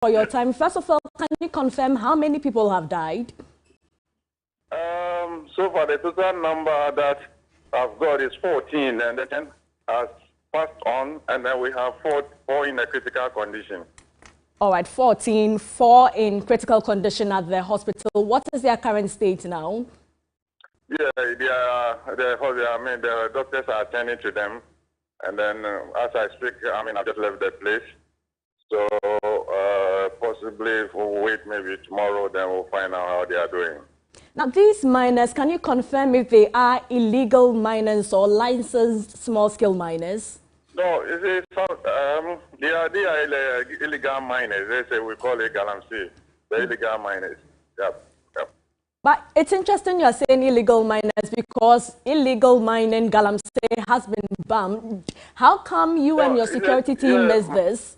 for your time. First of all, can you confirm how many people have died? So far, the total number that I've got is 14, and then has passed on, and then we have four in a critical condition. All right, 14, 4 in critical condition at the hospital. What is their current state now? Yeah, the doctors are attending to them, and then as I speak, I just left the place. So possibly if we'll wait maybe tomorrow, then we'll find out how they are doing. Now, these miners, can you confirm if they are illegal miners or licensed small-scale miners? No, they are illegal miners. They say we call it galamsey. The illegal miners. Yep. But it's interesting you're saying illegal miners because illegal mining galamsey has been banned. How come you and your security team missed this?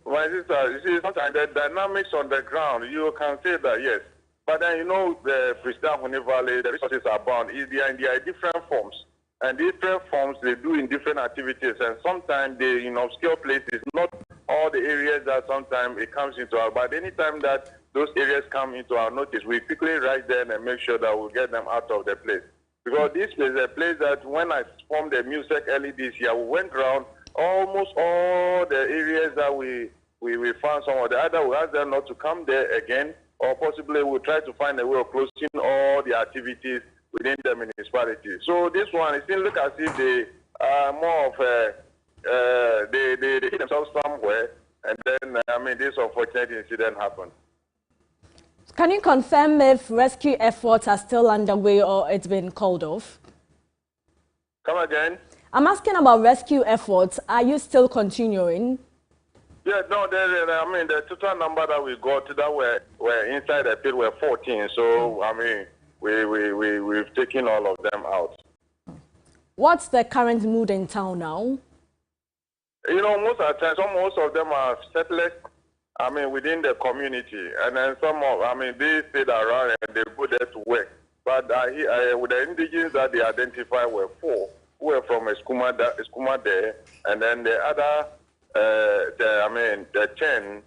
My sister, you see, sometimes the dynamics on the ground, you can say that, yes. But then, the Pristine Honey Valley, the resources are bound. They are different forms. And different forms, they do in different activities. And sometimes they in obscure places, not all the areas that sometimes it comes into our, but anytime that those areas come into our notice, we quickly write them and make sure that we'll get them out of the place. Because this is a place that when I formed the music early this year, we went around almost all the areas that we found some of the other. We asked them not to come there again, or possibly we'll try to find a way of closing all the activities within the municipality. So this one, it seems look as if they are more of they hit themselves somewhere, and then this unfortunate incident happened. Can you confirm if rescue efforts are still underway or it's been called off? Come again? I'm asking about rescue efforts. Are you still continuing? Yeah, no, the total number that we got that were inside the pit were 14. So, we've taken all of them out. What's the current mood in town now? Most of the time, most of them are settlers, within the community. And then some of, they stayed around and they go there to work. But with the indigenous that they identified were 4 who were from Eskuma there. And then the other, the 10,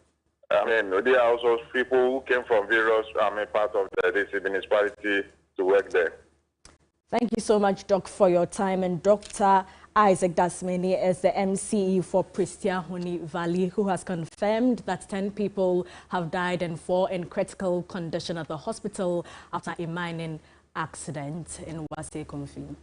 they are also people who came from various, parts of this municipality to work there. Thank you so much, Doc, for your time. And Dr. Isaac Dasmani is the MCE for Pristine Honey Valley, who has confirmed that 10 people have died and 4 in critical condition at the hospital after a mining accident in Wase Konfi.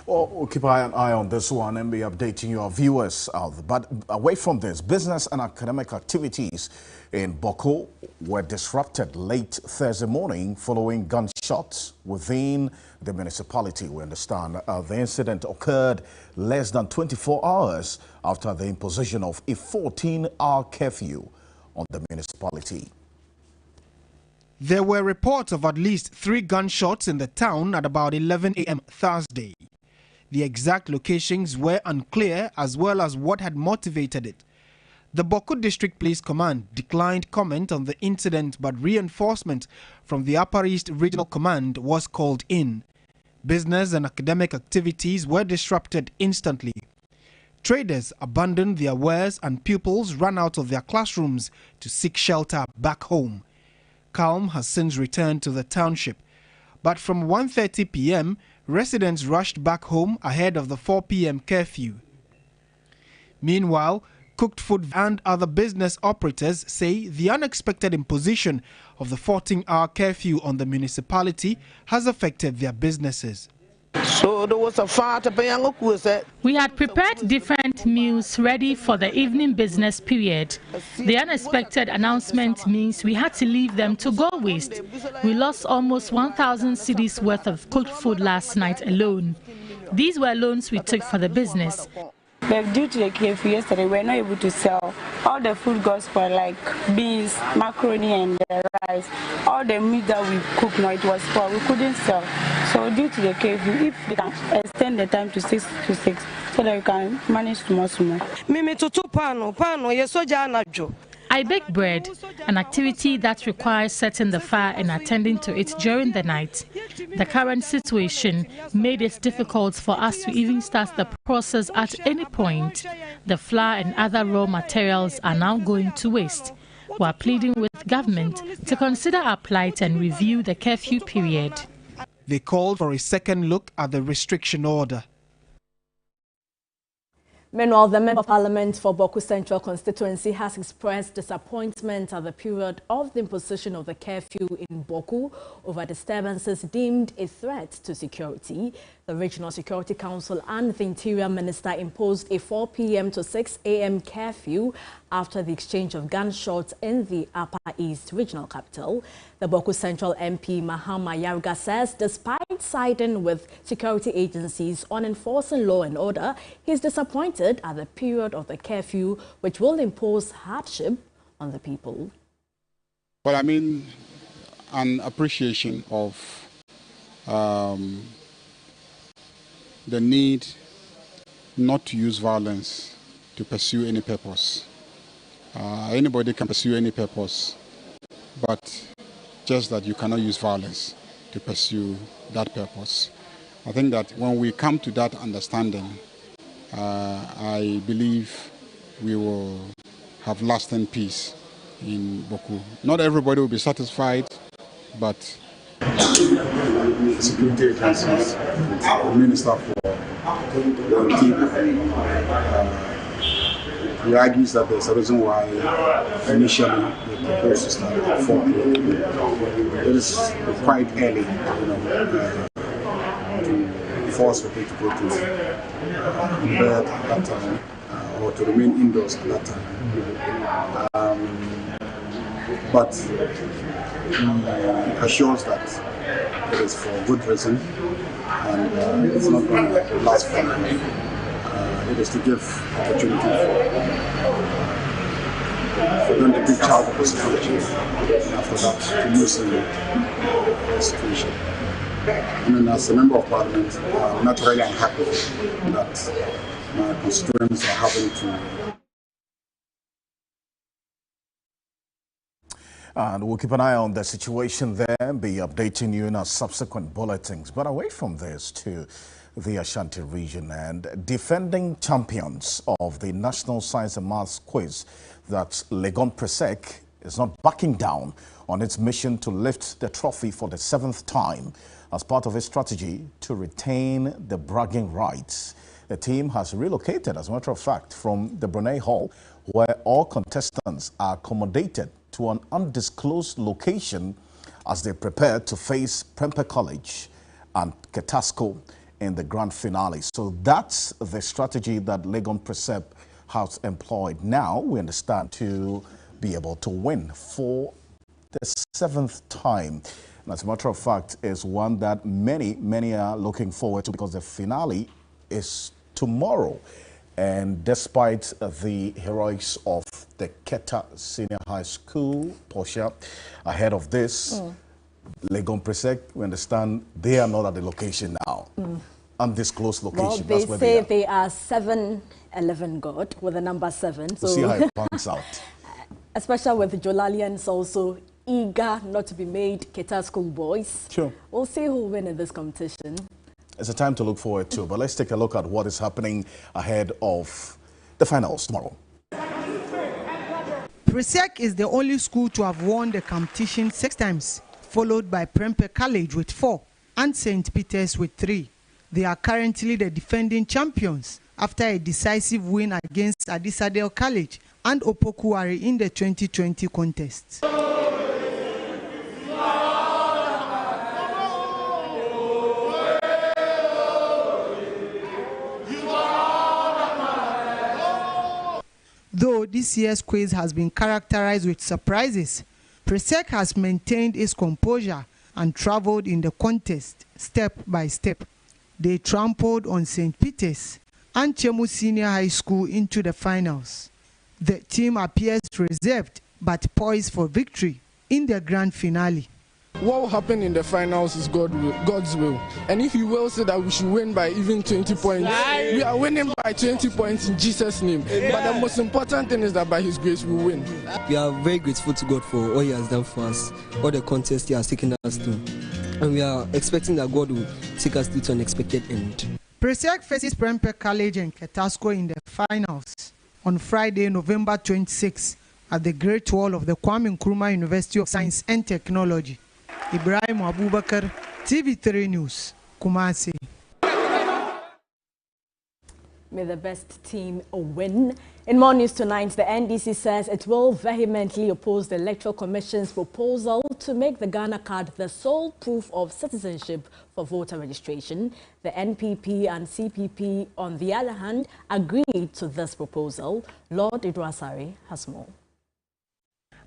Well, we'll keep an eye on this one and be updating your viewers. But away from this, business and academic activities in Boko were disrupted late Thursday morning following gunshots within the municipality. We understand the incident occurred less than 24 hours after the imposition of a 14-hour curfew on the municipality. There were reports of at least 3 gunshots in the town at about 11 a.m. Thursday. The exact locations were unclear, as well as what had motivated it. The Boko District Police Command declined comment on the incident, but reinforcement from the Upper East Regional Command was called in. Business and academic activities were disrupted instantly. Traders abandoned their wares and pupils ran out of their classrooms to seek shelter back home. Calm has since returned to the township, but from 1:30 p.m., residents rushed back home ahead of the 4 p.m. curfew. Meanwhile, cooked food and other business operators say the unexpected imposition of the 14-hour curfew on the municipality has affected their businesses. So there was a fire. We had prepared different meals ready for the evening business period. The unexpected announcement means we had to leave them to go waste. We lost almost 1,000 cedis worth of cooked food last night alone. These were loans we took for the business. But due to the curfew yesterday, we were not able to sell. All the food got spoiled, like beans, macaroni and the rice. All the meat that we cooked now, it was spoiled. We couldn't sell. So due to the curfew, if they can extend the time to 6 to 6, so that we can manage tomorrow. Mimi tutu pano yesoja anajo. I bake bread, an activity that requires setting the fire and attending to it during the night. The current situation made it difficult for us to even start the process at any point. The flour and other raw materials are now going to waste. We are pleading with government to consider our plight and review the curfew period. They called for a second look at the restriction order. Meanwhile, the Member of Parliament for Boku Central constituency has expressed disappointment at the period of the imposition of the curfew in Boku over disturbances deemed a threat to security. The Regional Security Council and the Interior Minister imposed a 4 p.m. to 6 a.m. curfew after the exchange of gunshots in the Upper East Regional Capital. The Boku Central MP Mahama Yarga says despite siding with security agencies on enforcing law and order, he is disappointed at the period of the curfew, which will impose hardship on the people. Well, I mean, an appreciation of the need not to use violence to pursue any purpose. Anybody can pursue any purpose, but just that you cannot use violence to pursue that purpose. I think that when we come to that understanding, I believe we will have lasting peace in Boku. Not everybody will be satisfied, but security agencies, the Minister for he argues that there's a reason why initially they proposed to start at 4 p.m. It is quite early, to force people to go to bed at that time or to remain indoors at that time. But he assures that it is for good reason and it's not going to last for long. It is to give opportunity for them to take charge of the situation and after that to loosen the situation. I mean, as a member of parliament, I'm not really unhappy that my constituents are having to. And we'll keep an eye on the situation there and be updating you in our subsequent bulletins. But away from this to the Ashanti region, and defending champions of the National Science and Maths Quiz, that's Legon Presec, is not backing down on its mission to lift the trophy for the 7th time as part of its strategy to retain the bragging rights. The team has relocated, as a matter of fact, from the Brunei Hall, where all contestants are accommodated to an undisclosed location as they prepare to face Prempeh College and Ketasco in the grand finale. So that's the strategy that Legon Presec has employed now, we understand, to be able to win for the 7th time. And as a matter of fact, is one that many are looking forward to, because the finale is tomorrow. And despite the heroics of the Keta Senior High School, Portia, ahead of this, Legon Presec, we understand they are not at the location now. Undisclosed location. Well, they say they are 7-11 God with the number 7. So we'll see how it pans out. Especially with Jolalians also eager not to be made Keta School boys. Sure. We'll see who will win in this competition. It's a time to look forward to, but let's take a look at what is happening ahead of the finals tomorrow. Presec is the only school to have won the competition 6 times, followed by Prempeh College with 4 and St. Peter's with 3. They are currently the defending champions after a decisive win against Adisadel College and Opokuwari in the 2020 contest. Though this year's quiz has been characterized with surprises, Presec has maintained its composure and traveled in the contest step by step. They trampled on St. Peter's and Chemu Senior High School into the finals. The team appears reserved but poised for victory in the grand finale. what will happen in the finals is God's will. And if He will say that we should win by even 20 points, we are winning by 20 points in Jesus' name. Yeah. But the most important thing is that by His grace we win. We are very grateful to God for all He has done for us, all the contests He has taken us to. And we are expecting that God will take us to an unexpected end. Presec faces Prempeh College and Ketasco in the finals on Friday, November 26 at the Great Wall of the Kwame Nkrumah University of Science and Technology. Ibrahim Abubakar, TV3 News, Kumasi. May the best team win. In more news tonight, the NDC says it will vehemently oppose the Electoral Commission's proposal to make the Ghana card the sole proof of citizenship for voter registration. The NPP and CPP, on the other hand, agreed to this proposal. Lord Idwasari has more.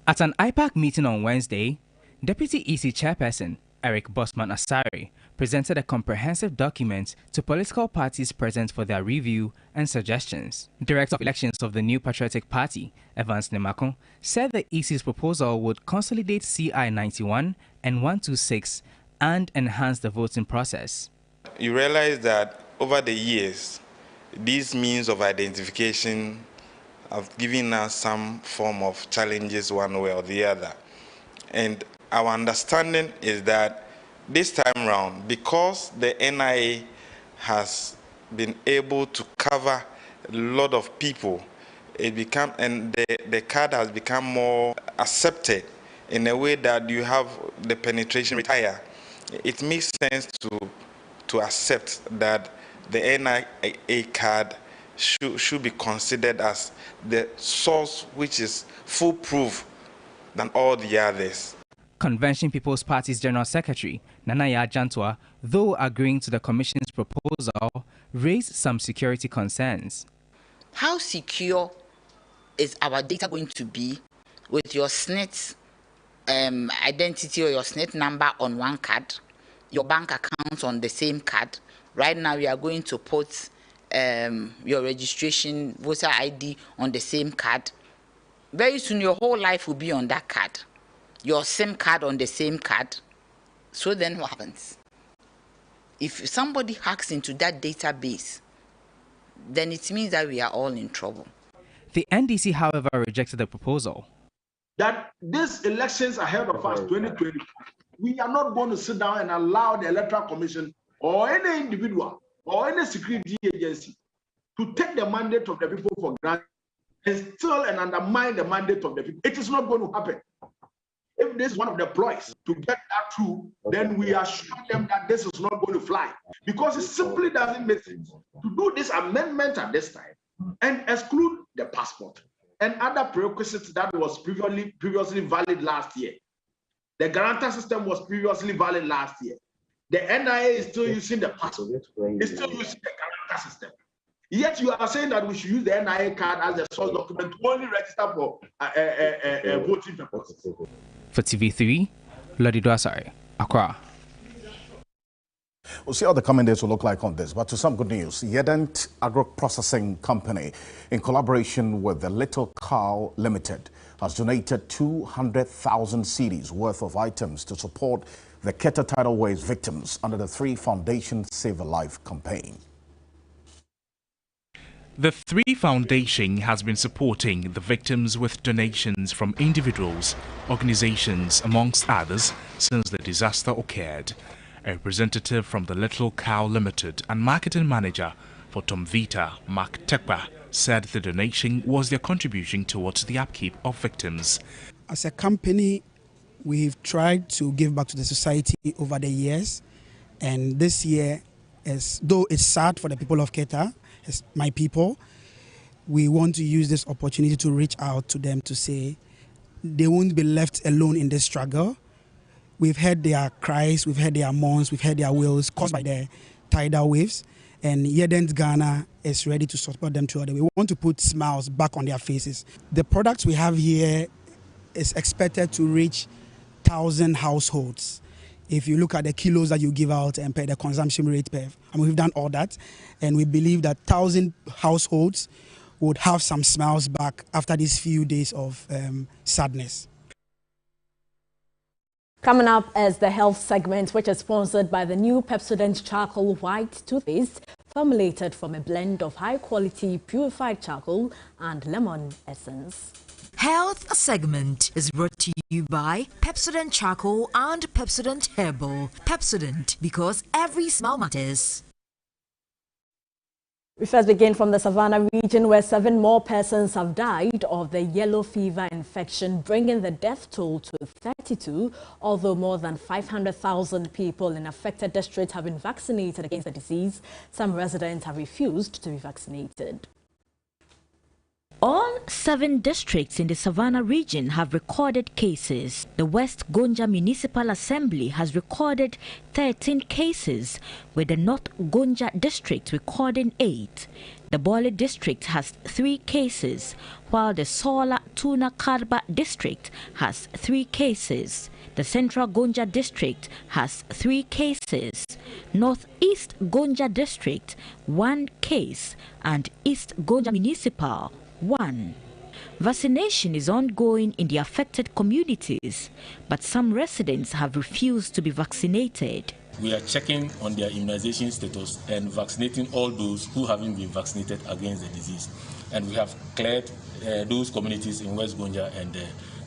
At an IPAC meeting on Wednesday, Deputy EC Chairperson Eric Bosman Asari presented a comprehensive document to political parties present for their review and suggestions. Director of Elections of the New Patriotic Party, Evans Nemakon, said the EC's proposal would consolidate CI 91 and 126 and enhance the voting process. You realize that over the years, these means of identification have given us some form of challenges one way or the other. And our understanding is that this time round, because the NIA has been able to cover a lot of people, the card has become more accepted in a way that you have the penetration rate higher. It makes sense to accept that the NIA card should be considered as the source which is foolproof than all the others. Convention People's Party's General Secretary, Nanaya Jantwa, though agreeing to the Commission's proposal, raised some security concerns. How secure is our data going to be with your SNIT identity or your SNIT number on one card, your bank account on the same card? Right now, we are going to put your registration, voter ID on the same card. Very soon, your whole life will be on that card. Your SIM card on the same card. So then what happens? If somebody hacks into that database, then it means that we are all in trouble. The NDC, however, rejected the proposal. That these elections ahead of us, 2020, we are not going to sit down and allow the Electoral Commission or any individual or any security agency to take the mandate of the people for granted and steal and undermine the mandate of the people. It is not going to happen. If this is one of the ploys to get that through, then we assure them that this is not going to fly. Because it simply doesn't make sense to do this amendment at this time and exclude the passport and other prerequisites that was previously valid last year. The guarantor system was previously valid last year. The NIA is still using the passport. It's still using the guarantor system. Yet you are saying that we should use the NIA card as a source document to only register for voting purposes. For TV3, Lodi Dwasari, Accra. We'll see how the coming days will look like on this. But to some good news, Yedent Agro-Processing Company, in collaboration with the Little Cow Limited, has donated 200,000 cedis worth of items to support the Keta tidal waves victims under the 3 Foundation Save a Life campaign. The 3 Foundation has been supporting the victims with donations from individuals, organizations, amongst others, since the disaster occurred. A representative from the Little Cow Limited and marketing manager for Tomvita, Mark Tekpa, said the donation was their contribution towards the upkeep of victims. As a company, we've tried to give back to the society over the years, and this year, though it's sad for the people of Keta, as my people, we want to use this opportunity to reach out to them to say they won't be left alone in this struggle. We've heard their cries, we've heard their mourns, we've heard their wails caused by the tidal waves, and Yedent Ghana is ready to support them too. We want to put smiles back on their faces. The products we have here is expected to reach 1,000 households. If you look at the kilos that you give out and pay the consumption rate per, we've done all that, and we believe that 1,000 households would have some smiles back after these few days of sadness. Coming up is the health segment, which is sponsored by the new Pepsodent Charcoal White Toothpaste, formulated from a blend of high-quality purified charcoal and lemon essence. Health segment is brought to you by Pepsodent Charcoal and Pepsodent Herbal. Pepsodent, because every smile matters. We first begin from the Savannah region, where 7 more persons have died of the yellow fever infection, bringing the death toll to 32, although more than 500,000 people in affected districts have been vaccinated against the disease. Some residents have refused to be vaccinated. All 7 districts in the Savannah region have recorded cases. The West Gonja Municipal Assembly has recorded 13 cases, with the North Gonja district recording 8. The Bole district has 3 cases, while the Sola Tuna Karba district has 3 cases. The Central Gonja district has 3 cases. Northeast Gonja district 1 case, and East Gonja Municipal 1. Vaccination is ongoing in the affected communities, but some residents have refused to be vaccinated. We are checking on their immunization status and vaccinating all those who haven't been vaccinated against the disease. And we have cleared those communities in West Gonja and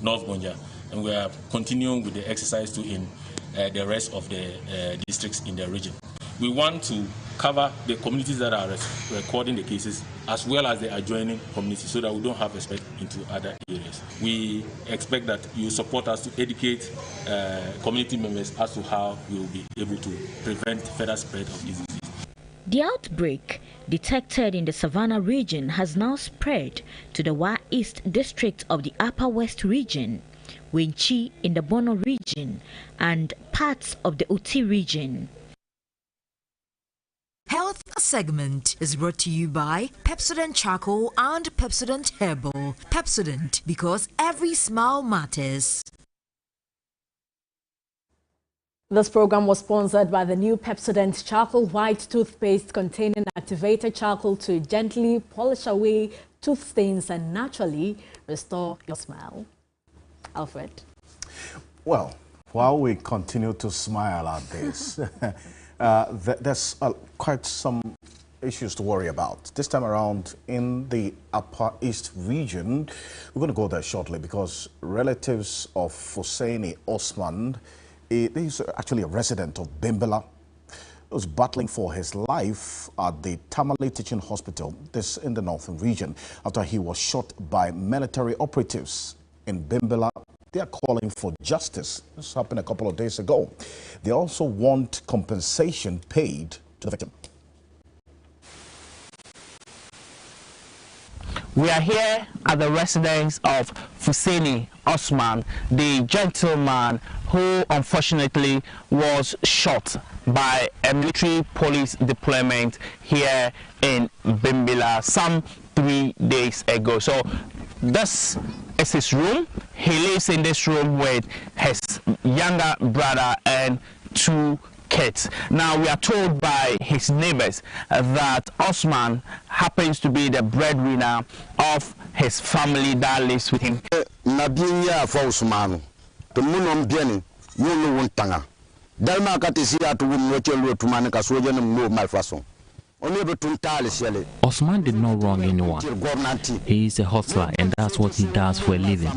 North Gonja, and we are continuing with the exercise too in the rest of the districts in the region. We want to cover the communities that are recording the cases as well as the adjoining communities, so that we don't have a spread into other areas. We expect that you support us to educate community members as to how we will be able to prevent further spread of this disease. The outbreak detected in the Savannah region has now spread to the Wa East district of the Upper West region, Wenchi in the Bono region, and parts of the Uti region. Health segment is brought to you by Pepsodent Charcoal and Pepsodent Herbal. Pepsodent, because every smile matters. This program was sponsored by the new Pepsodent Charcoal White Toothpaste, containing activated charcoal to gently polish away tooth stains and naturally restore your smile. Alfred. Well, while we continue to smile at this, there's quite some issues to worry about. This time around in the Upper East region, we're going to go there shortly, because relatives of Hussaini Osman, he's actually a resident of Bimbala, was battling for his life at the Tamale Teaching Hospital, this in the northern region, after he was shot by military operatives in Bimbala. They are calling for justice. This happened a couple of days ago. They also want compensation paid to the victim. We are here at the residence of Hussaini Osman, the gentleman who unfortunately was shot by a military police deployment here in Bimbala some 3 days ago. So this is his room. He lives in this room with his younger brother and 2 kids. Now, we are told by his neighbors that Osman happens to be the breadwinner of his family that lives with him. Nabiya for Osman, the Munom Bieni, you know one tanga. Dalma Catisia to whom no child to Manica Sojan and no malfason. Osman did not wrong anyone. He is a hustler, and that's what he does for a living.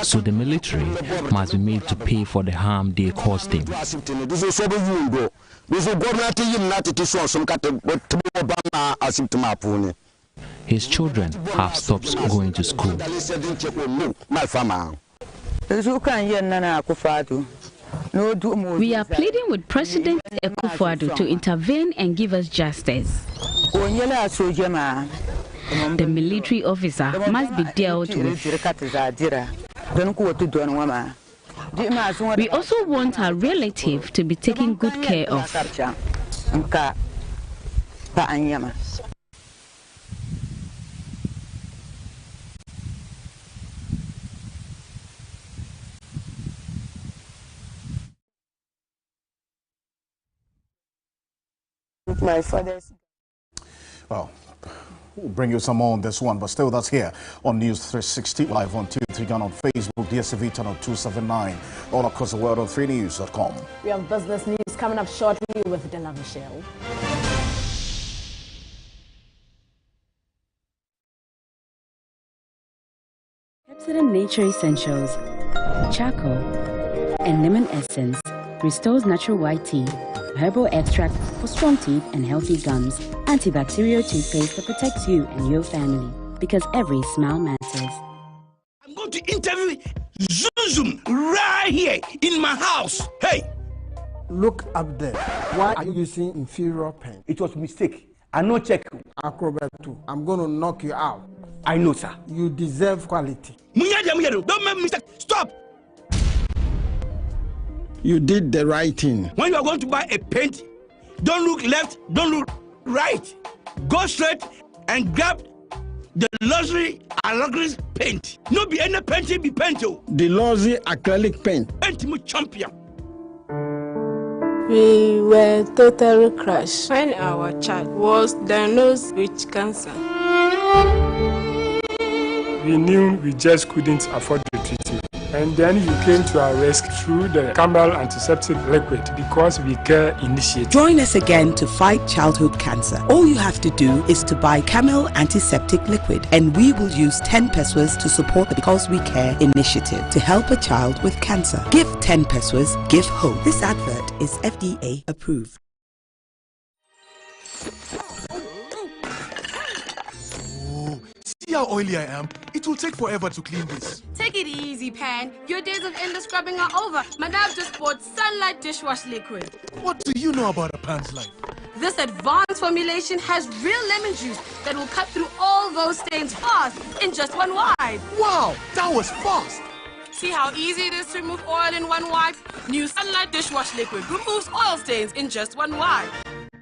So the military must be made to pay for the harm they caused him. His children have stopped going to school. We are pleading with President Akufo-Addo to intervene and give us justice. The military officer must be dealt with. We also want our relative to be taken good care of. My father's. Well, We'll bring you some more on this one, but still that's here on News 360, live on TV3 Ghana, on Facebook, DSTV channel 279, all across the world on 3news.com. We have business news coming up shortly with Della Michelle. Pepsodent Nature Essentials, charcoal, and lemon essence restores natural white teeth, herbal extract for strong teeth and healthy gums, antibacterial toothpaste that protects you and your family, because every smile matters. I'm going to interview Zoom right here in my house. Hey! Look up there. Why are you using inferior pen? It was a mistake. I no check. Acrobat 2. I'm going to knock you out. I know, sir. You deserve quality. Don't make mistake. Stop! You did the right thing. When you are going to buy a paint, don't look left, don't look right. Go straight and grab the luxury acrylic paint. No be any paint, be paint. The luxury acrylic paint. Paint me champion. We were totally crushed when our child was diagnosed with cancer. We knew we just couldn't afford the treatment. And then you came to our rescue through the Camel Antiseptic Liquid because we care initiative. Join us again to fight childhood cancer. All you have to do is to buy Camel Antiseptic Liquid, and we will use 10 pesos to support the Because We Care initiative to help a child with cancer. Give 10 pesos, give hope. This advert is FDA approved. See how oily I am? It will take forever to clean this. Take it easy, Pan. Your days of endless scrubbing are over. Madame just bought Sunlight Dishwash Liquid. What do you know about a Pan's life? This advanced formulation has real lemon juice that will cut through all those stains fast in just one wipe. Wow, that was fast. See how easy it is to remove oil in one wipe? New Sunlight Dishwash Liquid removes oil stains in just one wipe.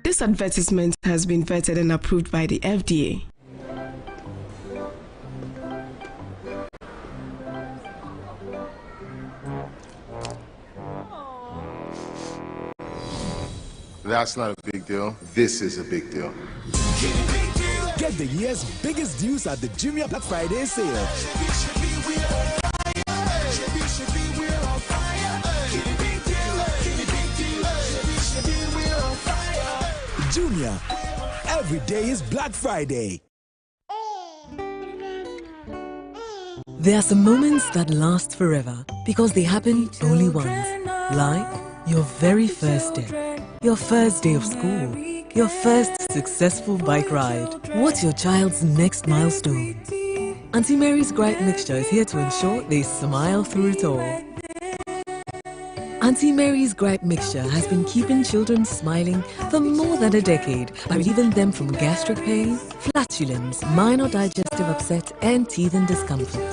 This advertisement has been vetted and approved by the FDA. That's not a big deal. This is a big deal. Get the year's biggest deals at the Jumia Black Friday sale. Jumia, every day is Black Friday. There are some moments that last forever because they happen only once. Like your very first day, your first day of school, your first successful bike ride. What's your child's next milestone? Auntie Mary's Gripe Mixture is here to ensure they smile through it all. Auntie Mary's Gripe Mixture has been keeping children smiling for more than a decade by relieving them from gastric pain, flatulence, minor digestive upset, and teething discomfort.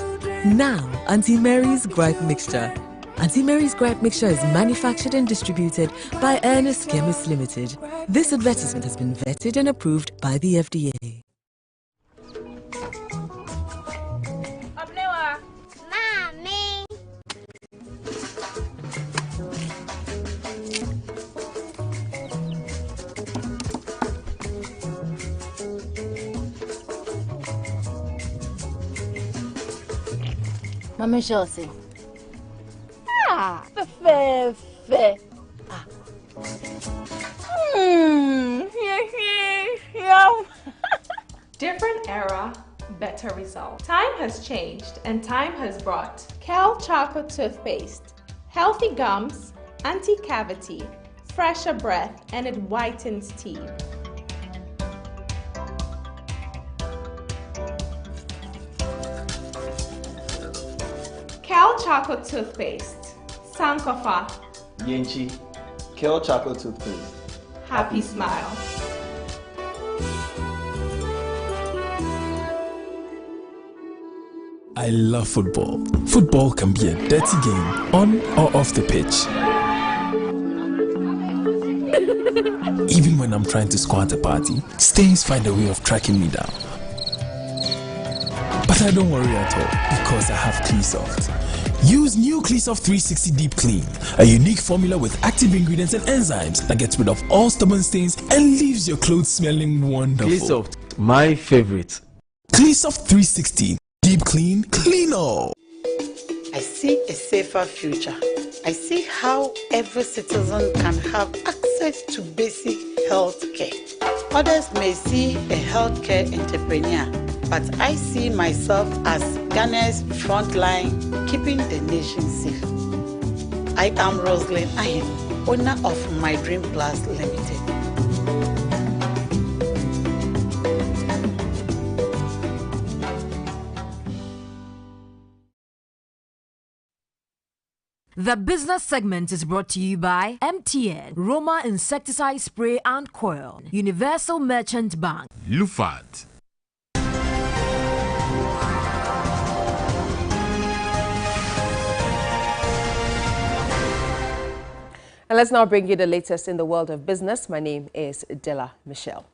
Now, Auntie Mary's Gripe Mixture. Auntie Mary's Gripe Mixture is manufactured and distributed by Ernest Chemists Limited. This advertisement has been vetted and approved by the FDA. Mommy. Mama Chelsea. Fair. Different era, better result. Time has changed and time has brought Kel Choco Toothpaste. Healthy gums, anti-cavity, fresher breath, and it whitens teeth. Kel Choco Toothpaste. Sankofa. Yenchi. Kel Choco Toothpaste. Happy smile. I love football. Football can be a dirty game, on or off the pitch. Even when I'm trying to score at a party, stains find a way of tracking me down. But I don't worry at all, because I have Cleasoft. Use new Cleasoft 360 Deep Clean, a unique formula with active ingredients and enzymes that gets rid of all stubborn stains and leaves your clothes smelling wonderful. Cleasoft My favorite. CleanSoft 360. Deep clean, cleaner. I see a safer future. I see how every citizen can have access to basic health care. Others may see a healthcare entrepreneur, but I see myself as Ghana's frontline, keeping the nation safe. I am Rosalind Ahem, owner of My Dream Plus Limited. The business segment is brought to you by MTN, Roma Insecticide Spray and Coil, Universal Merchant Bank, Lufat. And let's now bring you the latest in the world of business. My name is Della Michelle.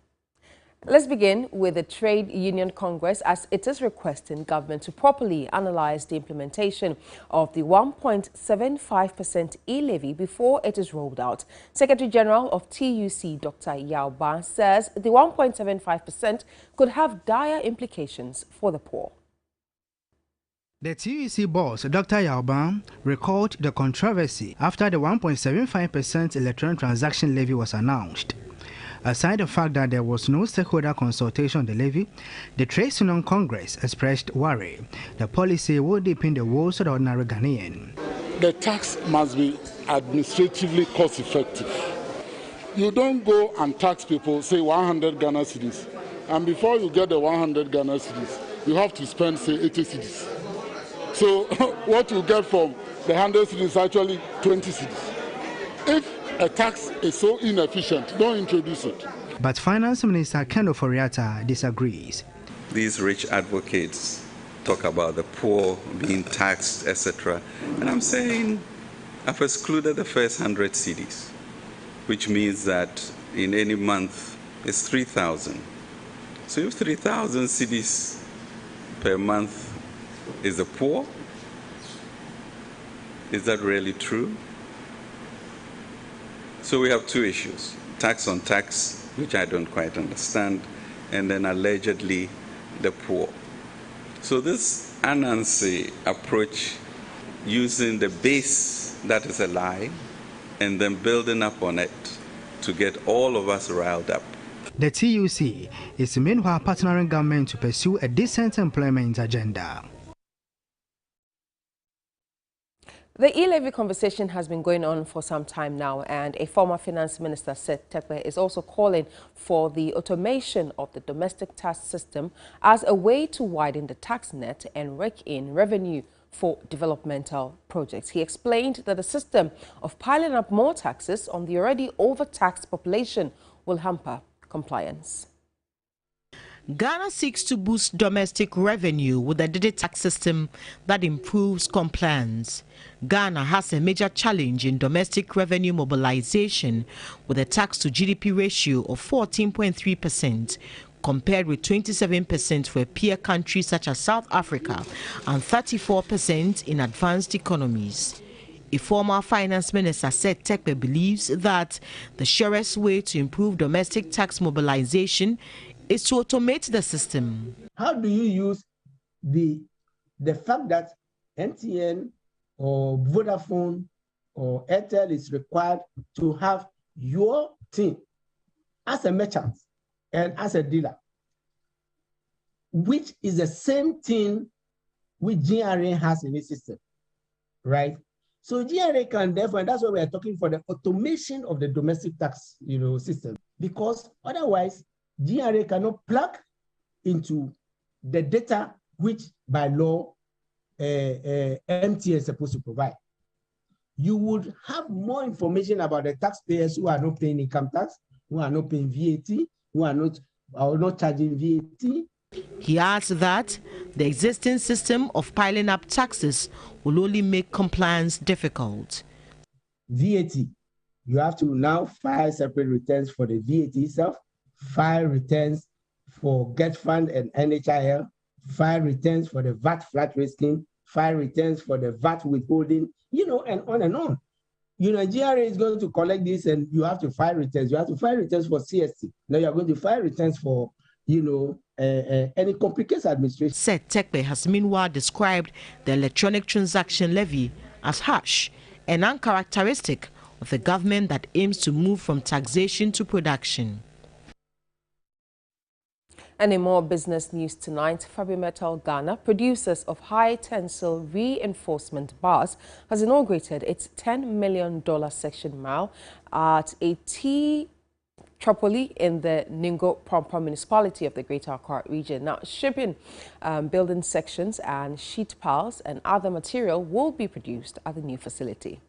Let's begin with the Trade Union Congress, as it is requesting government to properly analyze the implementation of the 1.75% e-levy before it is rolled out. Secretary General of TUC, Dr. Yao Ban, says the 1.75% could have dire implications for the poor. The TUC boss, Dr. Yao Ban, recalled the controversy after the 1.75% electronic transaction levy was announced. Aside the fact that there was no stakeholder consultation on the levy, the Trade Union Congress expressed worry the policy will deepen the woes of the ordinary Ghanaian. The tax must be administratively cost-effective. You don't go and tax people, say 100 Ghana cedis, and before you get the 100 Ghana cedis, you have to spend, say, 80 cedis. So what you get from the 100 cedis is actually 20 cedis. If a tax is so inefficient, don't introduce it. But Finance Minister Ken Ofori-Atta disagrees. These rich advocates talk about the poor being taxed, etc. And I'm saying I've excluded the first 100 cedis, which means that in any month it's 3,000. So if 3,000 cedis per month is the poor, is that really true? So we have two issues, tax on tax, which I don't quite understand, and then allegedly the poor. So this Anansi approach, using the base that is a lie and then building up on it to get all of us riled up. The TUC is meanwhile partnering government to pursue a decent employment agenda. The e-levy conversation has been going on for some time now, and a former finance minister, Seth Terkper, is also calling for the automation of the domestic tax system as a way to widen the tax net and rake in revenue for developmental projects. He explained that the system of piling up more taxes on the already overtaxed population will hamper compliance. Ghana seeks to boost domestic revenue with a digital tax system that improves compliance. Ghana has a major challenge in domestic revenue mobilization with a tax to GDP ratio of 14.3%, compared with 27% for peer countries such as South Africa and 34% in advanced economies. A former finance minister said Terkper believes that the surest way to improve domestic tax mobilization is to automate the system. How do you use the fact that MTN or Vodafone or Airtel is required to have your team as a merchant and as a dealer, which is the same thing which GRA has in its system, right? So GRA can therefore, and that's why we are talking for the automation of the domestic tax, system, because otherwise GRA cannot plug into the data which by law MTN is supposed to provide. You would have more information about the taxpayers who are not paying income tax, who are not paying VAT, who are not charging VAT. He adds that the existing system of piling up taxes will only make compliance difficult. VAT, you have to now file separate returns for the VAT itself, file returns for Get Fund and NHIL, file returns for the VAT flat rate scheme, file returns for the VAT withholding, and on and on. GRA is going to collect this and you have to file returns. You have to file returns for CST. Now you're going to file returns for and it complicates administration. Said Tekpe has meanwhile described the electronic transaction levy as harsh and uncharacteristic of a government that aims to move from taxation to production. And in more business news tonight, Fabrimetal Ghana, producers of high-tensile reinforcement bars, has inaugurated its $10 million section mile at a T Tripoli in the Ningo Prampa municipality of the Greater Accra region. Now, shipping building sections and sheet piles and other material will be produced at the new facility.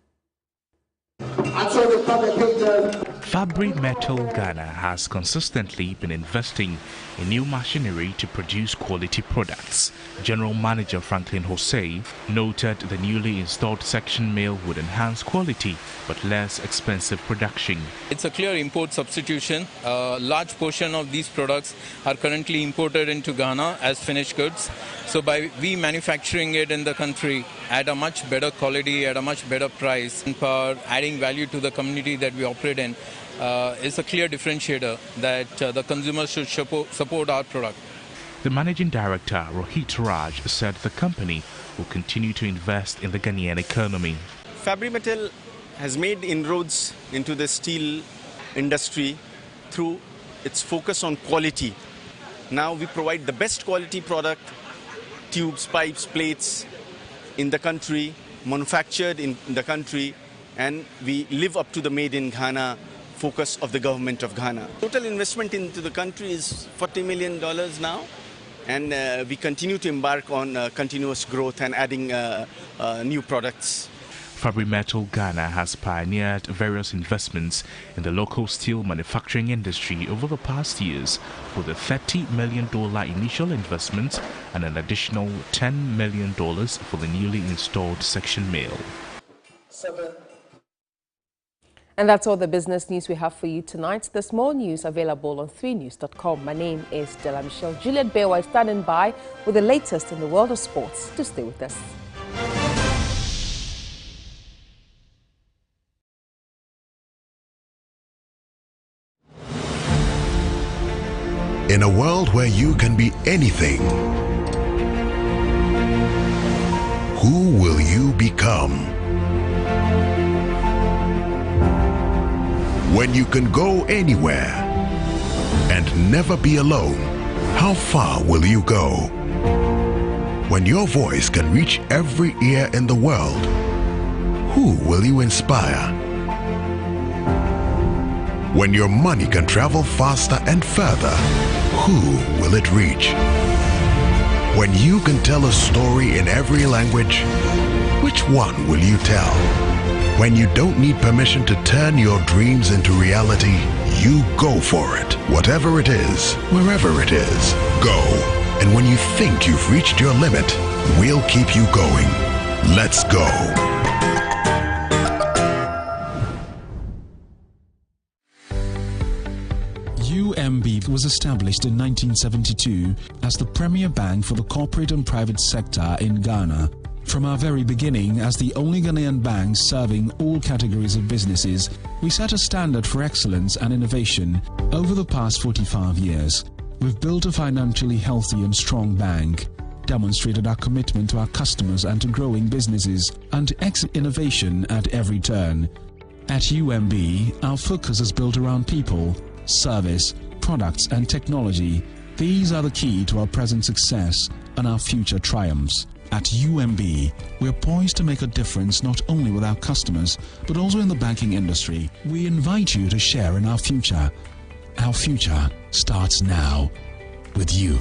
Fabrimetal Ghana has consistently been investing in new machinery to produce quality products. General Manager Franklin Jose noted the newly installed section mill would enhance quality but less expensive production. It's a clear import substitution. A large portion of these products are currently imported into Ghana as finished goods. So by we manufacturing it in the country at a much better quality, at a much better price, and for adding value to the community that we operate in, is a clear differentiator that the consumers should support our product. The managing director, Rohit Raj, said the company will continue to invest in the Ghanaian economy. Fabrimetal has made inroads into the steel industry through its focus on quality. Now we provide the best quality product, tubes, pipes, plates in the country, manufactured in the country, and we live up to the Made in Ghana focus of the government of Ghana. Total investment into the country is $40 million now, and we continue to embark on continuous growth and adding new products. Fabrimetal Ghana has pioneered various investments in the local steel manufacturing industry over the past years, with a $30 million initial investment and an additional $10 million for the newly installed section mill. And that's all the business news we have for you tonight. There's more news available on 3news.com. My name is Della Michelle. Juliet Bewa is standing by with the latest in the world of sports. Do stay with us. In a world where you can be anything, who will you become? When you can go anywhere and never be alone, how far will you go? When your voice can reach every ear in the world, who will you inspire? When your money can travel faster and further, who will it reach? When you can tell a story in every language, which one will you tell? When you don't need permission to turn your dreams into reality, you go for it. Whatever it is, wherever it is, go. And when you think you've reached your limit, we'll keep you going. Let's go. UMB was established in 1972 as the premier bank for the corporate and private sector in Ghana. From our very beginning, as the only Ghanaian bank serving all categories of businesses, we set a standard for excellence and innovation. Over the past 45 years, we've built a financially healthy and strong bank, demonstrated our commitment to our customers and to growing businesses, and exit innovation at every turn. At UMB, our focus is built around people, service, products and technology. These are the key to our present success and our future triumphs. At UMB, we're poised to make a difference not only with our customers, but also in the banking industry. We invite you to share in our future. Our future starts now with you.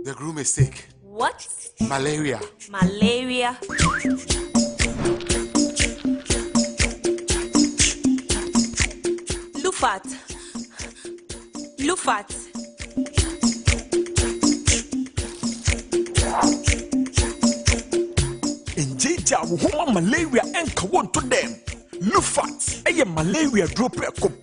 The groom is sick. What? Malaria. Malaria. Lufat. Lufat. Injeja woman malaria enka won to them. Lufat. Eye malaria drop a cope.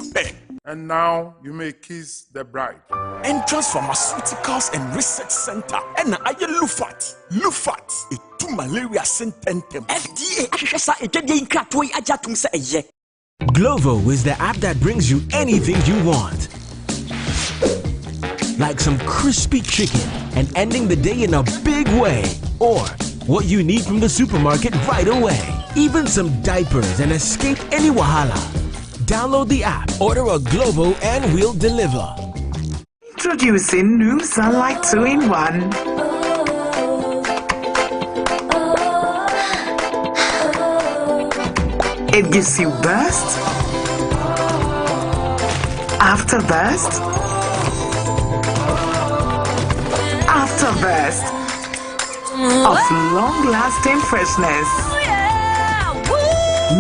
And now you may kiss the bride. Entrance Pharmaceuticals and Research Center. And I Lufat. Lufat. A two malaria symptom. FDA. Glovo is the app that brings you anything you want. Like some crispy chicken and ending the day in a big way. Or what you need from the supermarket right away. Even some diapers and escape any wahala. Download the app, order a Glovo, and we'll deliver. Introducing new Sunlight 2-in-1. It gives you burst, after burst, after burst of long-lasting freshness.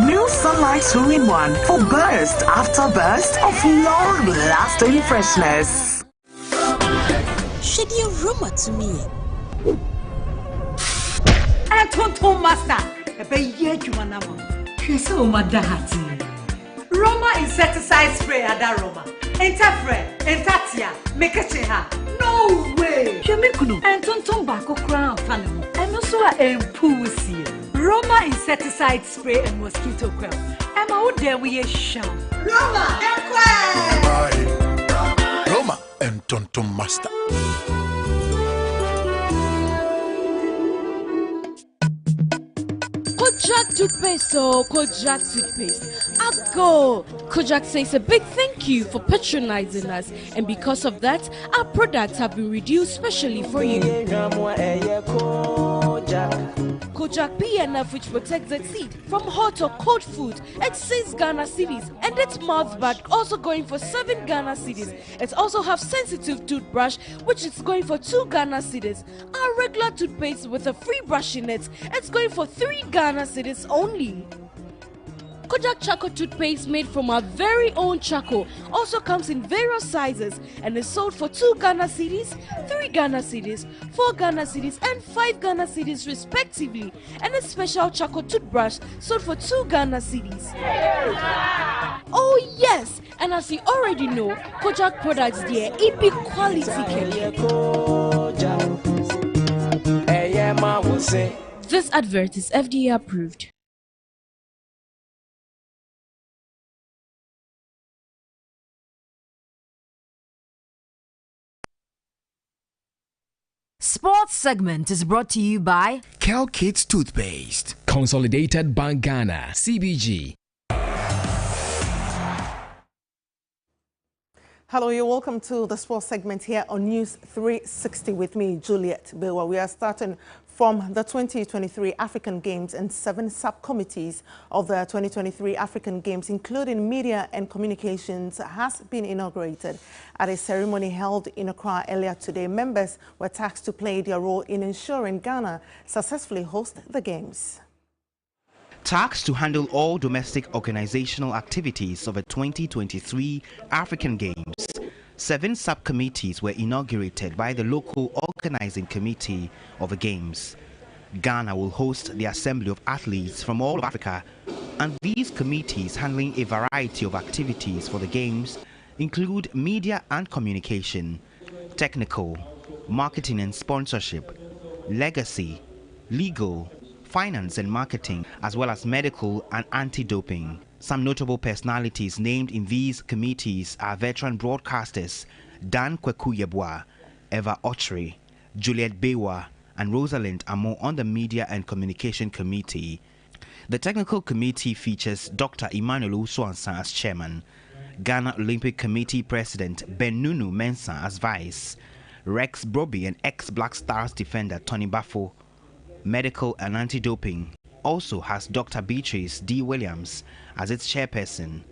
New Sunlight 2-in-1 for burst after burst of long-lasting freshness. Shed your rumor to me. Tonton Master, a baby you want to She's so madahati. Roma insecticide spray ada Roma. Entafre, entatia, make a cheha. No way. Shemikuno, and Tonton Bako crown fanamo. And also a pussy. Roma insecticide spray and mosquito coil. Emma, how dare we a sham? Roma, Roma and Tonton Master. Kojak toothpaste, Kojak toothpaste. Go! Kojak says a big thank you for patronizing us, and because of that, our products have been reduced specially for you. Kojak PNF, which protects the teeth from hot or cold food, at 6 Ghana cedis, and its mouth bag also going for 7 Ghana cedis. It also have sensitive toothbrush, which is going for 2 Ghana cedis. Our regular toothpaste with a free brush in it, it's going for 3 Ghana cedis only. Kojak Charcoal toothpaste made from our very own charcoal also comes in various sizes and is sold for 2 Ghana cedis, 3 Ghana cedis, 4 Ghana cedis and 5 Ghana cedis respectively, and a special charcoal toothbrush sold for 2 Ghana cedis. Oh yes, and as you already know, Kojak products there EP quality care. This advert is FDA approved. Sports segment is brought to you by Kel Kids Toothpaste, Consolidated Bank Ghana, CBG. Hello, you're welcome to the sports segment here on News 360 with me, Juliet Bewa. We are starting from the 2023 African Games, and 7 subcommittees of the 2023 African Games, including media and communications, has been inaugurated. At a ceremony held in Accra earlier today, members were tasked to play their role in ensuring Ghana successfully host the Games. Tasked to handle all domestic organizational activities of the 2023 African Games, 7 subcommittees were inaugurated by the local organizing committee of the Games. Ghana will host the assembly of athletes from all of Africa, and these committees handling a variety of activities for the Games include media and communication, technical, marketing and sponsorship, legacy, legal, finance and marketing, as well as medical and anti-doping. Some notable personalities named in these committees are veteran broadcasters Dan Kweku Yeboah, Eva Ochre, Juliet Bewa, and Rosalind Amo on the Media and Communication Committee. The Technical Committee features Dr. Emmanuel Uswansa as chairman, Ghana Olympic Committee President Ben Nunu Mensah as vice, Rex Broby and ex-Black Stars defender Tony Bafo. Medical and Anti-Doping also has Dr. Beatrice D. Williams as its chairperson,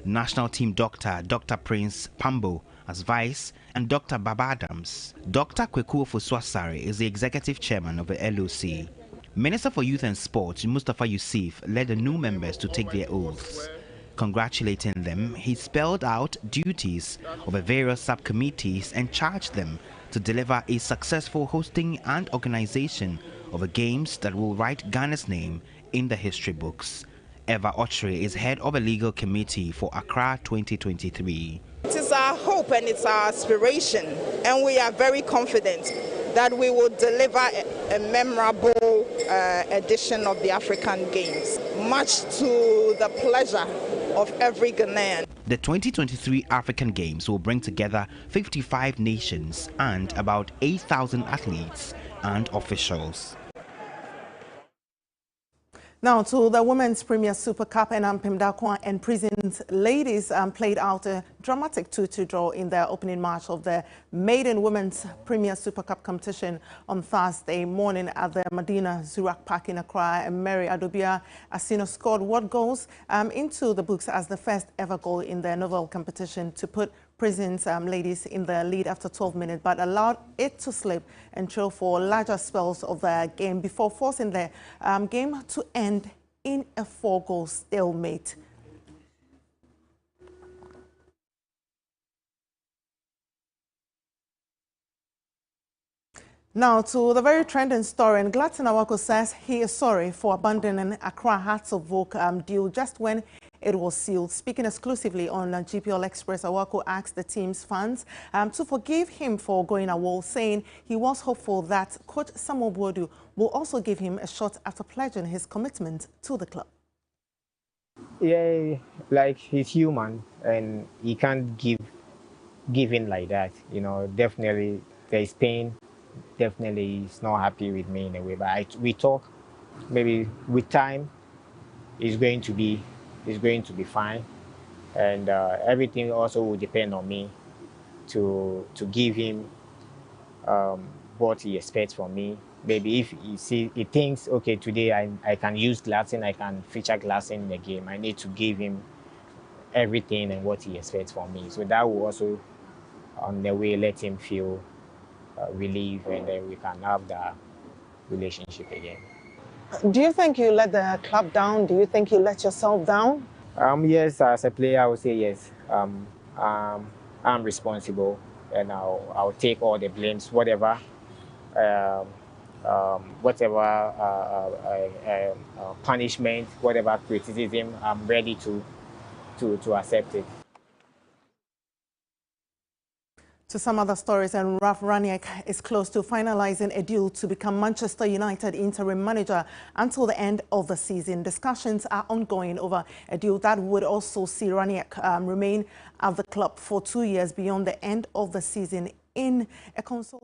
National Team Doctor Dr. Prince Pambo as vice, and Dr. Baba Adams. Dr. Kweku Ofuswasare is the executive chairman of the LOC. Minister for Youth and Sport Mustafa Yusuf led the new members to take their oaths. Congratulating them, he spelled out duties of the various subcommittees and charged them to deliver a successful hosting and organization of the Games that will write Ghana's name in the history books. Eva Ochre is head of a legal committee for Accra 2023. It is our hope and it's our aspiration, and we are very confident that we will deliver a memorable edition of the African Games, much to the pleasure of every Ghanaian. The 2023 African Games will bring together 55 nations and about 8,000 athletes and officials. Now to the Women's Premier Super Cup, and Pimdakwa and Prisons ladies played out a dramatic 2-2 draw in their opening match of the maiden Women's Premier Super Cup competition on Thursday morning at the Medina Zurak Park in Accra. And Mary Adobia Asino scored what goes into the books as the first ever goal in the novel competition to put Prisons ladies in the lead after 12 minutes, but allowed it to slip and trail for larger spells of the game before forcing the game to end in a 4-goal stalemate. Now to the very trending story, and Gladson Awako says he is sorry for abandoning Accra Hearts of Oak deal just when it was sealed. Speaking exclusively on GPL Express, Awako asked the team's fans to forgive him for going AWOL, saying he was hopeful that coach Samuel Boadu will also give him a shot after pledging his commitment to the club. Yeah, like he's human and he can't give in like that. You know, definitely there's pain. Definitely he's not happy with me in a way, but we talk. Maybe with time, it's going to be fine, and everything also will depend on me to give him what he expects from me. Maybe if he thinks, okay, today I can use Gladson, I can feature Gladson in the game, I need to give him everything and what he expects from me. So that will also, on the way, let him feel relief, and then we can have the relationship again. Do you think you let the club down? Do you think you let yourself down? Yes, as a player, I would say yes. I'm responsible, and I'll take all the blames, whatever punishment, whatever criticism, I'm ready to accept it. To some other stories, and Ralph Rangnick is close to finalizing a deal to become Manchester United interim manager until the end of the season. Discussions are ongoing over a deal that would also see Rangnick remain at the club for 2 years beyond the end of the season in a consult.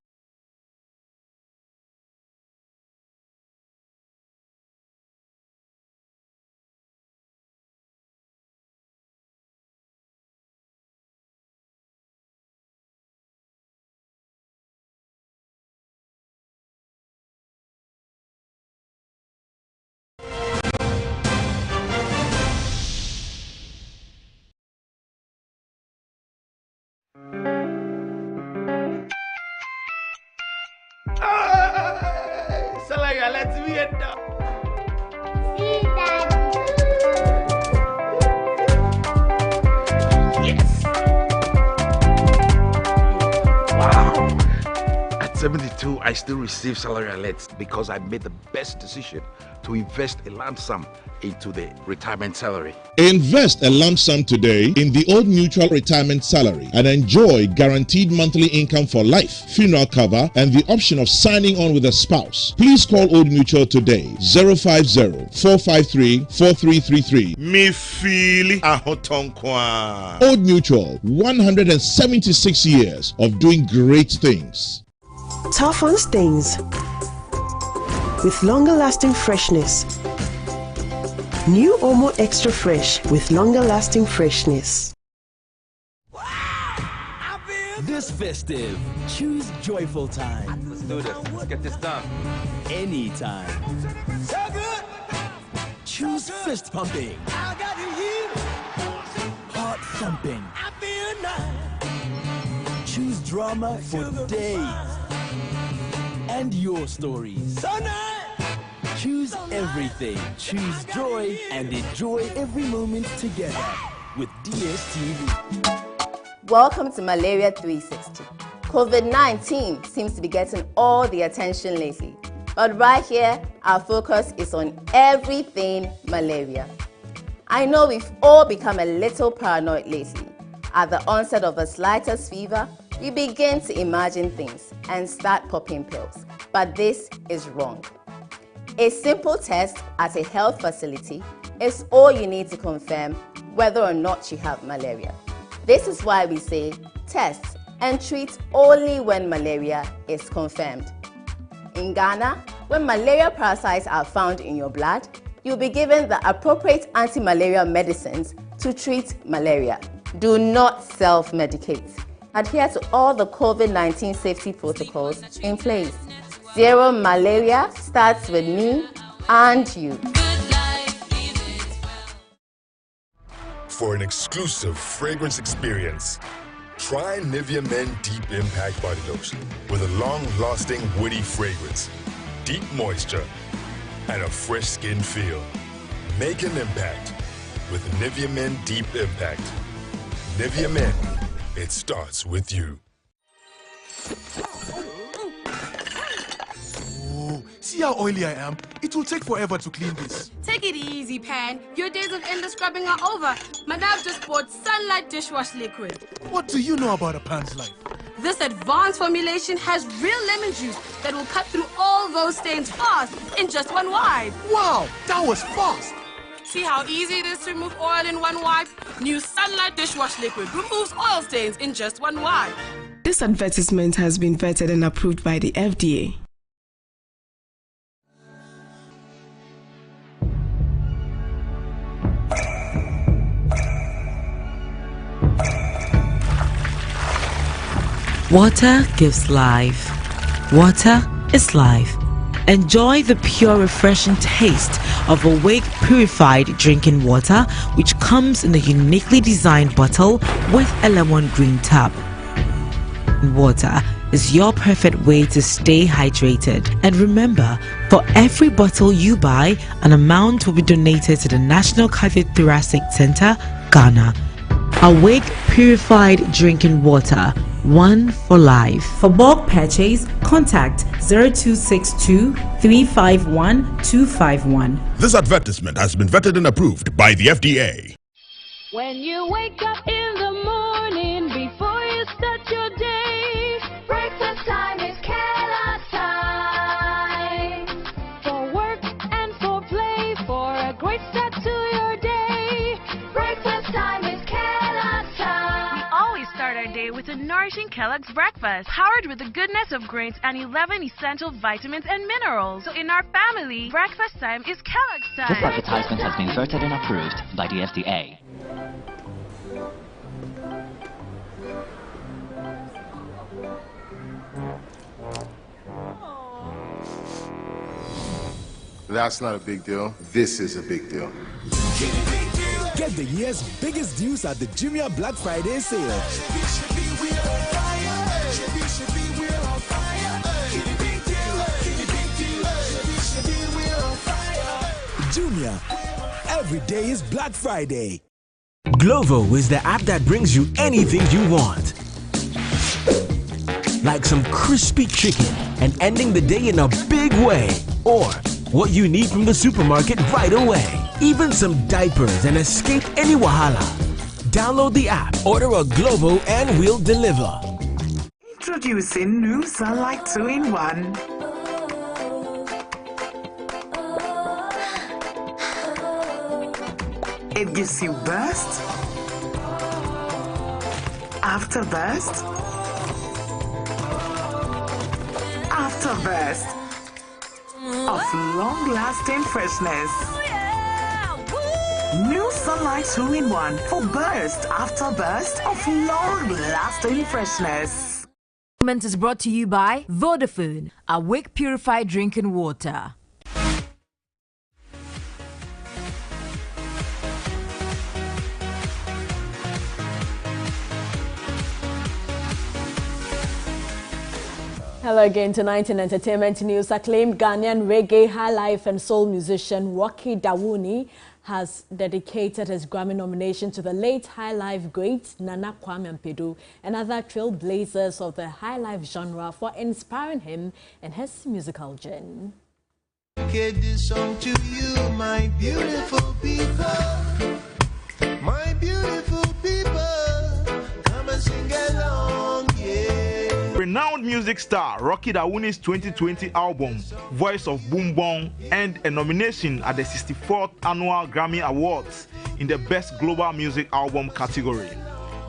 Let's be it now. Yes. Wow. At 72, I still receive salary alerts because I made the best decision to invest a lump sum into the retirement salary. Invest a lump sum today in the Old Mutual Retirement Salary and enjoy guaranteed monthly income for life, funeral cover, and the option of signing on with a spouse. Please call Old Mutual today, 050-453-4333. Me feel ahotonkwa. Old Mutual, 176 years of doing great things. Tough on stains with longer lasting freshness. New Omo Extra Fresh with longer lasting freshness. This festive, choose joyful time. Let's do this. Let's get this done. Anytime. So good. Choose fist pumping. I got you. Heart thumping. I feel nice. Choose drama for days. And your stories. So nice. Choose everything. Choose joy and enjoy every moment together with DSTV. Welcome to Malaria 360. COVID-19 seems to be getting all the attention lately. But right here, our focus is on everything malaria. I know we've all become a little paranoid lately. At the onset of the slightest fever, we begin to imagine things and start popping pills. But this is wrong. A simple test at a health facility is all you need to confirm whether or not you have malaria. This is why we say test and treat only when malaria is confirmed. In Ghana, when malaria parasites are found in your blood, you'll be given the appropriate anti-malaria medicines to treat malaria. Do not self-medicate. Adhere to all the COVID-19 safety protocols in place. Zero malaria starts with me and you. For an exclusive fragrance experience, try Nivea Men Deep Impact Body Lotion with a long-lasting woody fragrance, deep moisture, and a fresh skin feel. Make an impact with Nivea Men Deep Impact. Nivea Men, it starts with you. See how oily I am? It will take forever to clean this. Take it easy, Pan. Your days of endless scrubbing are over. Madame just bought Sunlight Dishwash Liquid. What do you know about a Pan's life? This advanced formulation has real lemon juice that will cut through all those stains fast in just one wipe. Wow, that was fast. See how easy it is to remove oil in one wipe? New Sunlight Dishwash Liquid removes oil stains in just one wipe. This advertisement has been vetted and approved by the FDA. Water gives life. Water is life. Enjoy the pure, refreshing taste of Awake purified drinking water, which comes in a uniquely designed bottle with a lemon green tap. Water is your perfect way to stay hydrated. And remember, for every bottle you buy, an amount will be donated to the National Cardiothoracic Center, Ghana. Awake purified drinking water, one for life. For bulk purchase, contact 0262 351 251. This advertisement has been vetted and approved by the FDA. When you wake up in the morning before you start your day, breakfast time is Kellogg's time. For work and for play, for a great start to your day, breakfast time is Kellogg's time. We always start our day with a nourishing Kellogg's breakfast, powered with the goodness of grains and 11 essential vitamins and minerals. So in our family, breakfast time is Kellogg's time. This advertisement has been vetted and approved by the FDA. That's not a big deal. This is a big deal. Get the year's biggest deals at the Jumia Black Friday sale. Jumia, every day is Black Friday. Glovo is the app that brings you anything you want. Like some crispy chicken and ending the day in a big way. Or what you need from the supermarket right away. Even some diapers and escape any wahala. Download the app, order a Glovo and we'll deliver. Introducing new Sunlight 2-in-1. It gives you burst, after burst, after burst of long-lasting freshness. New Sunlight 2-in-1 for burst after burst of long-lasting freshness. Segment is brought to you by Vodafone, Awake purified drinking water. Hello again. Tonight in entertainment news, acclaimed Ghanaian reggae, high life and soul musician Rocky Dawuni has dedicated his Grammy nomination to the late high life great Nana Kwame Mpedu and other trailblazers of the high life genre for inspiring him in his musical journey. This song to you, my beautiful people. Renowned music star Rocky Dawuni's 2020 album, Voice of Boom Bong, earned a nomination at the 64th Annual Grammy Awards in the Best Global Music Album category.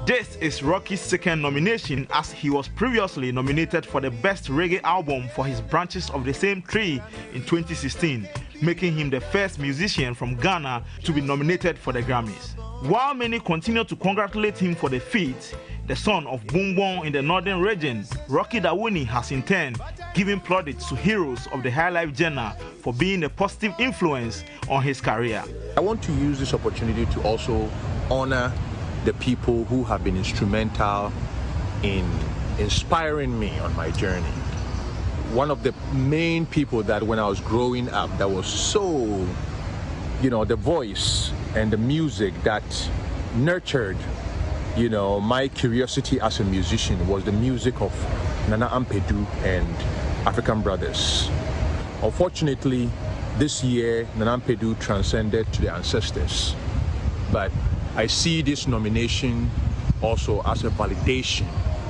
This is Rocky's second nomination, as he was previously nominated for the Best Reggae Album for his Branches of the Same Tree in 2016, making him the first musician from Ghana to be nominated for the Grammys. While many continue to congratulate him for the feat, the son of Boom Bong in the northern region, Rocky Dawuni has in turn given plaudits to heroes of the high life genre for being a positive influence on his career. I want to use this opportunity to also honor the people who have been instrumental in inspiring me on my journey. One of the main people that when I was growing up that was so, the voice and the music that nurtured my curiosity as a musician was the music of Nana Ampadu and African Brothers. Unfortunately, this year, Nana Ampadu transcended to the ancestors. But I see this nomination also as a validation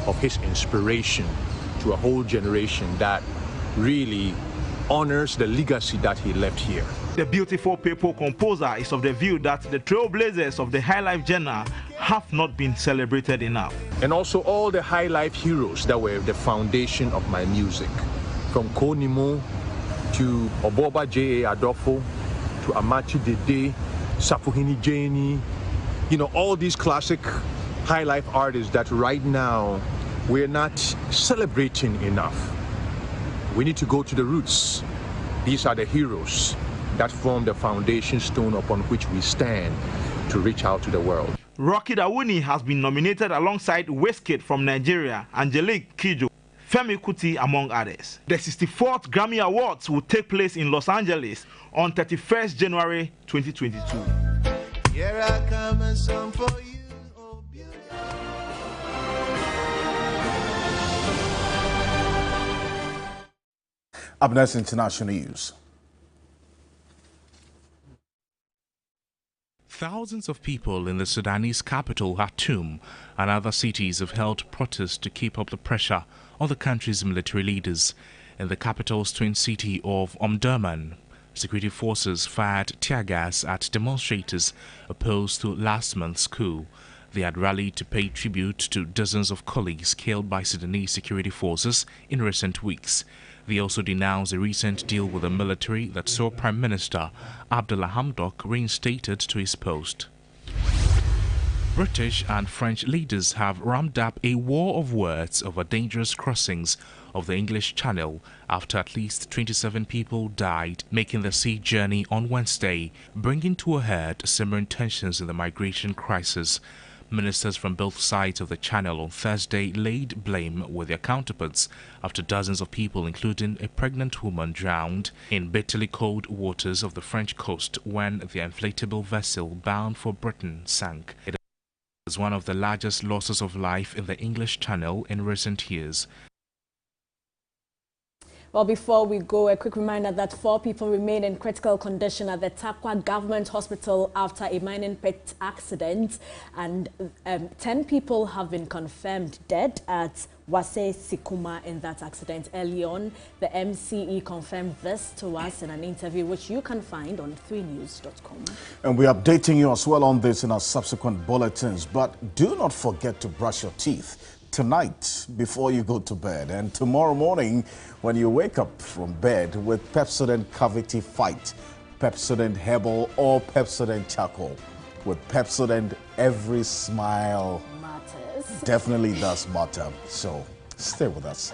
of his inspiration to a whole generation that really honors the legacy that he left here. The Beautiful People composer is of the view that the trailblazers of the high life genre have not been celebrated enough. And also all the high life heroes that were the foundation of my music, from Konimo to Oboba J.A. Adolfo to Amachi Dede, Safuhini Jani, all these classic high life artists that right now we're not celebrating enough. We need to go to the roots. These are the heroes that form the foundation stone upon which we stand to reach out to the world. Rocky Dawuni has been nominated alongside Wizkid from Nigeria, Angelique Kidjo, Femi Kuti, among others. The 64th Grammy Awards will take place in Los Angeles on 31st January 2022. Here I come, a song for you, oh beauty. Up next, international news. Thousands of people in the Sudanese capital, Khartoum, and other cities have held protests to keep up the pressure on the country's military leaders. In the capital's twin city of Omdurman, security forces fired tear gas at demonstrators opposed to last month's coup. They had rallied to pay tribute to dozens of colleagues killed by Sudanese security forces in recent weeks. They also denounced a recent deal with the military that saw Prime Minister Abdullah Hamdok reinstated to his post. British and French leaders have ramped up a war of words over dangerous crossings of the English Channel after at least 27 people died making the sea journey on Wednesday, bringing to a head simmering tensions in the migration crisis. Ministers from both sides of the channel on Thursday laid blame with their counterparts after dozens of people, including a pregnant woman, drowned in bitterly cold waters of the French coast when the inflatable vessel bound for Britain sank. It is one of the largest losses of life in the English Channel in recent years. Well, before we go, a quick reminder that 4 people remain in critical condition at the Tarkwa Government Hospital after a mining pit accident, and 10 people have been confirmed dead at Wase Sikuma in that accident. Early on, the MCE confirmed this to us in an interview which you can find on 3news.com. And we're updating you as well on this in our subsequent bulletins. But do not forget to brush your teeth tonight before you go to bed, and tomorrow morning when you wake up from bed with Pepsodent Cavity Fight, Pepsodent Herbal or Pepsodent Charcoal. With Pepsodent, every smile matters. Definitely does matter. So stay with us.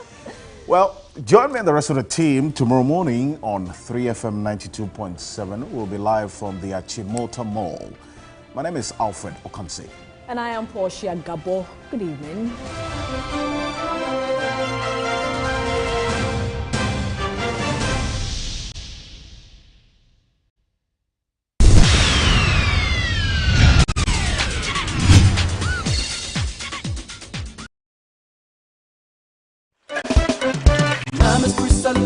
Well, join me and the rest of the team tomorrow morning on 3FM 92.7. We'll be live from the Achimota Mall. My name is Alfred Okansi. And I am Portia Gabo. Good evening.